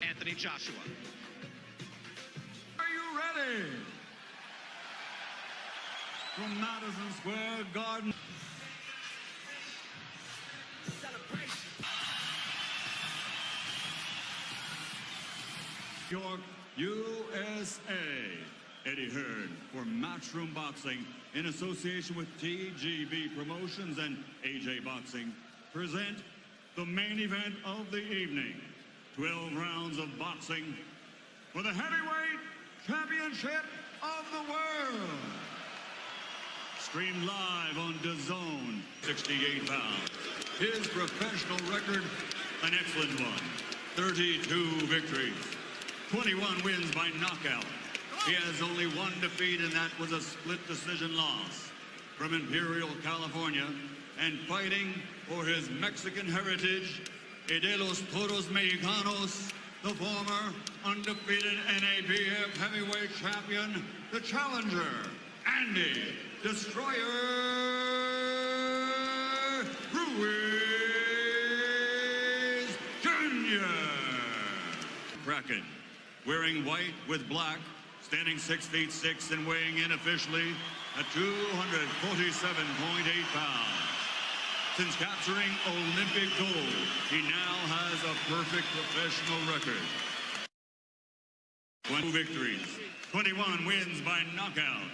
Anthony Joshua. Are you ready? From Madison Square Garden. York, USA. Eddie Hearn for Matchroom Boxing in association with TGB Promotions and AJ Boxing present the main event of the evening. 12 rounds of boxing for the heavyweight championship of the world. Streamed live on DAZN, 68 pounds. His professional record, an excellent one. 32 victories, 21 wins by knockout. He has only one defeat, and that was a split decision loss. From Imperial, California, and fighting for his Mexican heritage, de los Toros Mexicanos, the former undefeated NABF heavyweight champion, the challenger, Andy Destroyer Ruiz Jr. Kraken, wearing white with black, standing 6'6" and weighing in officially at 247.8 pounds. Since capturing Olympic gold, he now has a perfect professional record. 20 victories, 21 wins by knockout.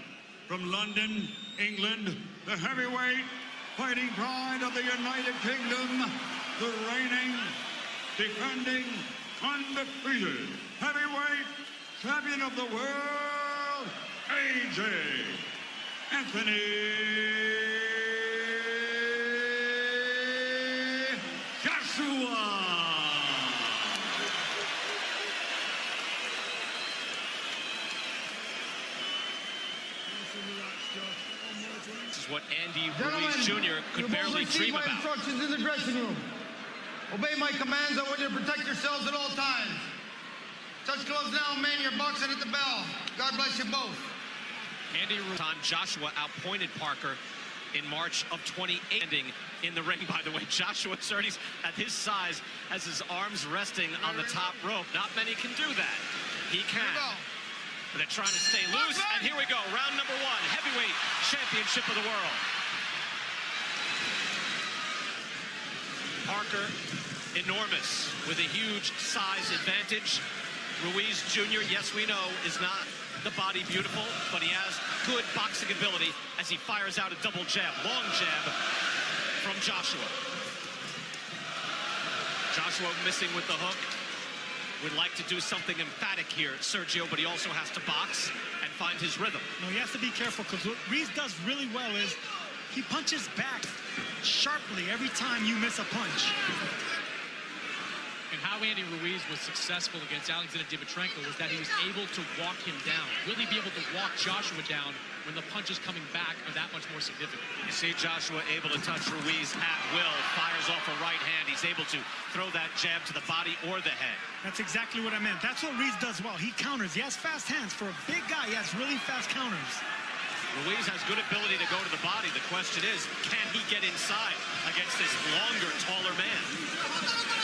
From London, England, the heavyweight fighting pride of the United Kingdom, the reigning, defending, undefeated heavyweight champion of the world, Anthony Joshua. This is what Andy Ruiz Jr. could barely dream about. Instructions in the dressing room. Obey my commands. I want you to protect yourselves at all times. Touch gloves now, man. You're boxing at the bell. God bless you both. Andy Ruiz, Joshua outpointed Parker in March of 2018 in the ring. By the way, Joshua Cerdes, at his size, has his arms resting on the top rope. Not many can do that. He can. But they're trying to stay loose. And here we go, round number one, heavyweight championship of the world. Parker, enormous, with a huge size advantage. Ruiz Jr., yes, we know, is not the body beautiful, but he has good boxing ability as he fires out a double jab, long jab from Joshua. Joshua missing with the hook. Would like to do something emphatic here, Sergio, but he also has to box and find his rhythm. No, he has to be careful, because what Ruiz does really well is he punches back sharply every time you miss a punch. And how Andy Ruiz was successful against Alexander Dimitrenko was that he was able to walk him down, really be able to walk Joshua down when the punches coming back are that much more significant. You see Joshua able to touch Ruiz at will, fires off a right hand. He's able to throw that jab to the body or the head. That's exactly what I meant. That's what Ruiz does well. He counters. He has fast hands. For a big guy, he has really fast counters. Ruiz has good ability to go to the body. The question is, can he get inside against this longer, taller man?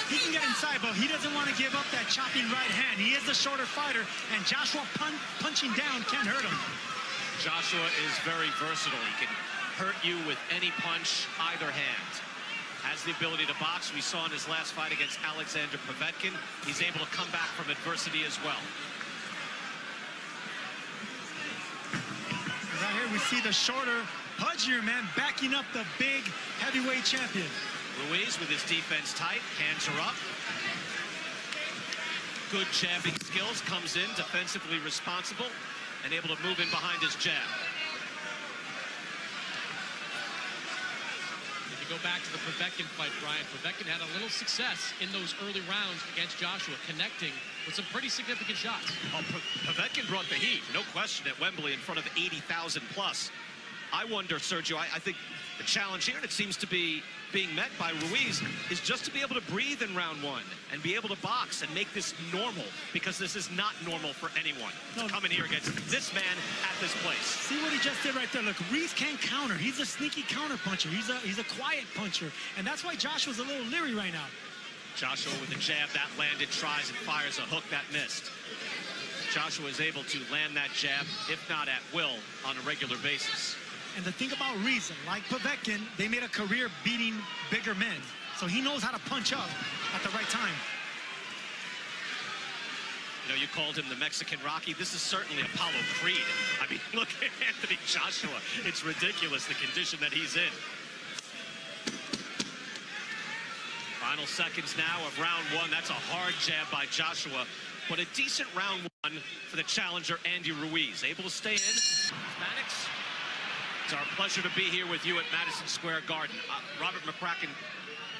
He can get inside, but he doesn't want to give up that chopping right hand. He is the shorter fighter, and Joshua punching down can't hurt him. Joshua is very versatile. He can hurt you with any punch, either hand. Has the ability to box. We saw in his last fight against Alexander Povetkin. He's able to come back from adversity as well. Right here we see the shorter, pudgier man backing up the big heavyweight champion. Ruiz with his defense tight, hands are up. Good jabbing skills, comes in defensively responsible and able to move in behind his jab. If you go back to the Povetkin fight, Brian, Povetkin had a little success in those early rounds against Joshua, connecting with some pretty significant shots. Oh, Povetkin brought the heat, no question, at Wembley in front of 80,000 plus. I wonder, Sergio, I think the challenge here, and it seems to be being met by Ruiz, is just to be able to breathe in round one and be able to box and make this normal, because this is not normal for anyone to come in here against this man at this place. See what he just did right there. Look, Ruiz can't counter. He's a sneaky counter puncher. He's a quiet puncher, and that's why Joshua's a little leery right now. Joshua with a jab that landed, tries and fires a hook that missed. Joshua is able to land that jab, if not at will, on a regular basis. And the thing about Ruiz, like Povetkin, they made a career beating bigger men. So he knows how to punch up at the right time. You know, you called him the Mexican Rocky. This is certainly Apollo Creed. I mean, look at Anthony Joshua. It's ridiculous, the condition that he's in. Final seconds now of round one. That's a hard jab by Joshua, but a decent round one for the challenger, Andy Ruiz. Able to stay in. Mannix, it's our pleasure to be here with you at Madison Square Garden. Robert McCracken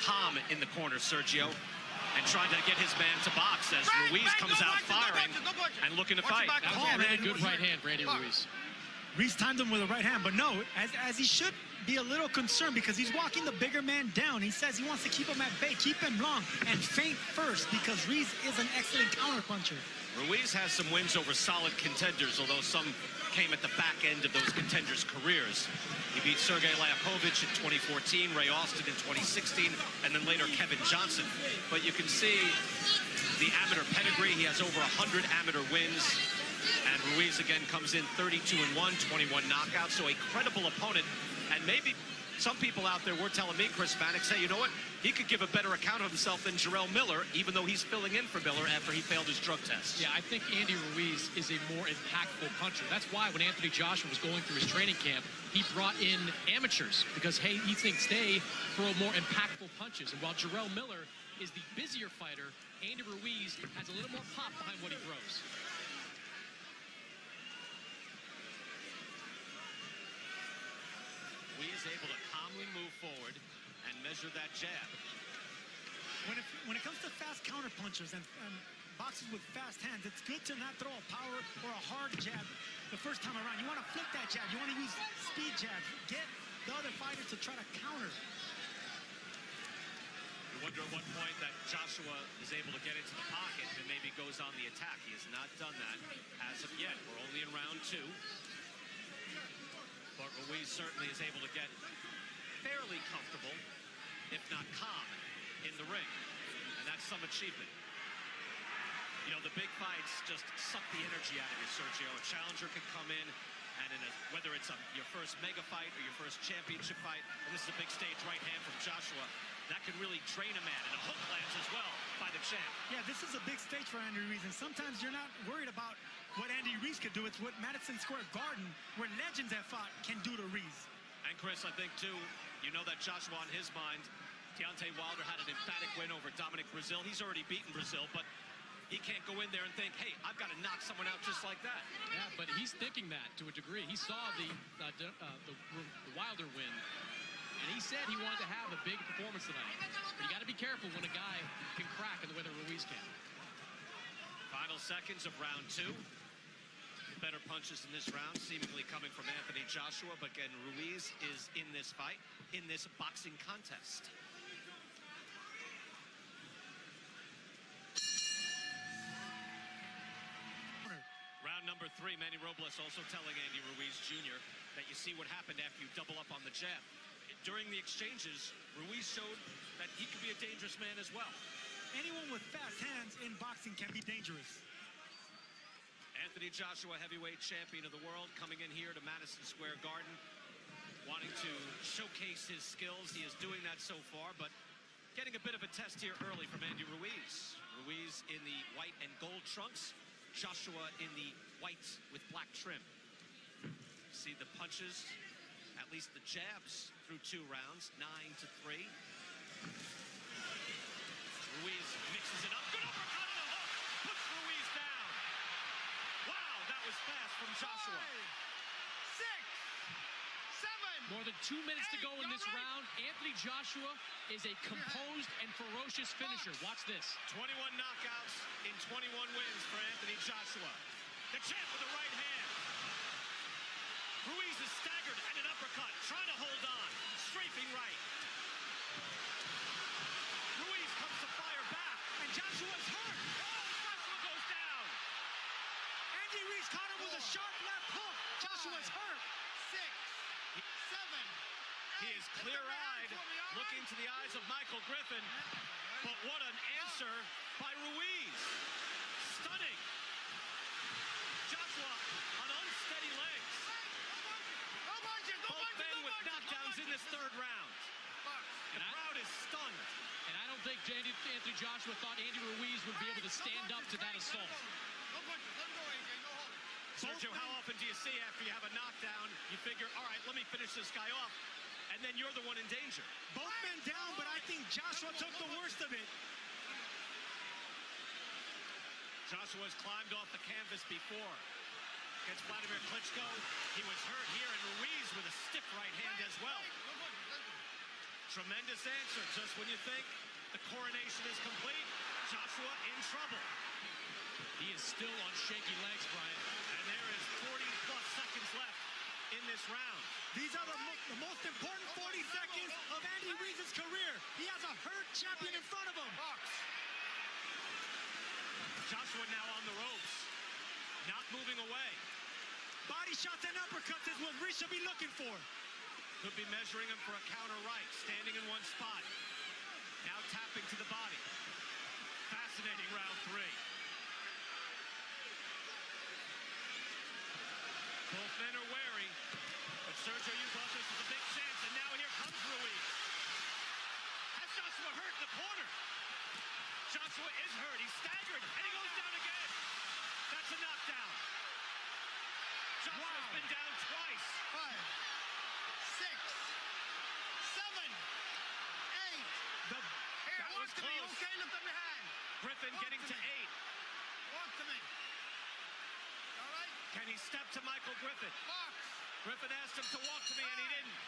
calm in the corner, Sergio, and trying to get his man to box as Ruiz comes out firing and looking to fight. That was a really good right hand for Andy Ruiz. Ruiz timed him with a right hand, but no, as he should be a little concerned because he's walking the bigger man down. He says he wants to keep him at bay, keep him long, and feint first because Ruiz is an excellent counterpuncher. Ruiz has some wins over solid contenders, although some came at the back end of those contenders' careers. He beat Sergey Lyapovich in 2014, Ray Austin in 2016, and then later Kevin Johnson. But you can see the amateur pedigree. He has over 100 amateur wins. And Ruiz again comes in 32-1, 21 knockouts, so a credible opponent. And maybe some people out there were telling me, Chris Mannix, hey, you know what? He could give a better account of himself than Jarrell Miller, even though he's filling in for Miller after he failed his drug test. Yeah, I think Andy Ruiz is a more impactful puncher. That's why when Anthony Joshua was going through his training camp, he brought in amateurs because, hey, he thinks they throw more impactful punches. And while Jarrell Miller is the busier fighter, Andy Ruiz has a little more pop behind what he throws. Ruiz able to calmly move forward and measure that jab. When it comes to fast counterpunchers and boxers with fast hands, it's good to not throw a power or a hard jab the first time around. You want to flip that jab. You want to use speed jabs. Get the other fighter to try to counter. You wonder at what point that Joshua is able to get into the pocket and maybe goes on the attack. He has not done that as of yet. We're only in round two. But Ruiz certainly is able to get fairly comfortable, if not calm, in the ring. And that's some achievement. You know, the big fights just suck the energy out of you, Sergio. A challenger can come in, and whether it's your first mega fight or your first championship fight, and this is a big stage right hand from Joshua, that can really drain a man. And a hook lands as well by the champ. Yeah, this is a big stage for Andy Ruiz, and sometimes you're not worried about what Andy Ruiz could do. It's what Madison Square Garden, where legends have fought, can do to Ruiz. And Chris, I think too, you know that Joshua on his mind, Deontay Wilder had an emphatic win over Dominic Brazil. He's already beaten Brazil, but he can't go in there and think, hey, I've got to knock someone out just like that. Yeah, but he's thinking that to a degree. He saw the Wilder win, and he said he wanted to have a big performance tonight. But you got to be careful when a guy can crack in the way that Ruiz can. Final seconds of round two. Better punches in this round, seemingly coming from Anthony Joshua, but again, Ruiz is in this fight, in this boxing contest. Round number three, Manny Robles also telling Andy Ruiz Jr. that you see what happened after you double up on the jab. During the exchanges, Ruiz showed that he could be a dangerous man as well. Anyone with fast hands in boxing can be dangerous. Anthony Joshua, heavyweight champion of the world, coming in here to Madison Square Garden, wanting to showcase his skills. He is doing that so far, but getting a bit of a test here early from Andy Ruiz. Ruiz in the white and gold trunks, Joshua in the white with black trim. See the punches, at least the jabs through 2 rounds, 9-3. Ruiz mixes it up, good uppercut and a hook, puts Ruiz down. Wow, that was fast from Joshua. 5, 6, 7. More than 2 minutes to go in this round. Anthony Joshua is a composed and ferocious finisher. Watch this. 21 knockouts in 21 wins for Anthony Joshua. The champ with the right hand. Ruiz is staggered and an uppercut, trying to hold on. Strafing right. Ruiz comes to fire back. And Joshua's hurt. Joshua goes down. Andy Ruiz caught him with a sharp left hook. Joshua's hurt. 6, 7. He is clear-eyed, looking to the eyes of Michael Griffin. But what an answer by Ruiz. Stunning. Joshua on unsteady legs. Both men with knockdowns in this third round. The crowd is stunned. And I don't think Anthony Joshua thought Andy Ruiz would be able to stand up to that assault. Sergio, how often do you see after you have a knockdown, you figure, all right, let me finish this guy off, and then you're the one in danger? Both men down, but I think Joshua took the worst of it. Joshua's climbed off the canvas before. Against Vladimir Klitschko, he was hurt here, and Ruiz with a stiff right hand as well. Tremendous answer. Just when you think the coronation is complete, Joshua in trouble. He is still on shaky legs, Brian. And there is 40-plus seconds left in this round. These are the most important 40 seconds of Andy Ruiz's career. He has a hurt champion in front of him. Joshua now on the ropes, not moving away. Body shots and uppercuts is what Ruiz should be looking for. Could be measuring him for a counter right, standing in one spot. Now tapping to the body. Fascinating round three. Both men are wary, but Sergio, you thought this was a big chance, and now here comes Ruiz. Has Joshua hurt in the corner? Joshua is hurt. He's staggered, and he goes down again. That's a knockdown. Joshua's been down twice. 5, 6, 7, 8. That was close. Okay, lift up your hand. Griffin Walk getting to to me. 8. Walk to me. All right? Can he step to Michael Griffin? Box. Griffin asked him to walk to me, and he didn't.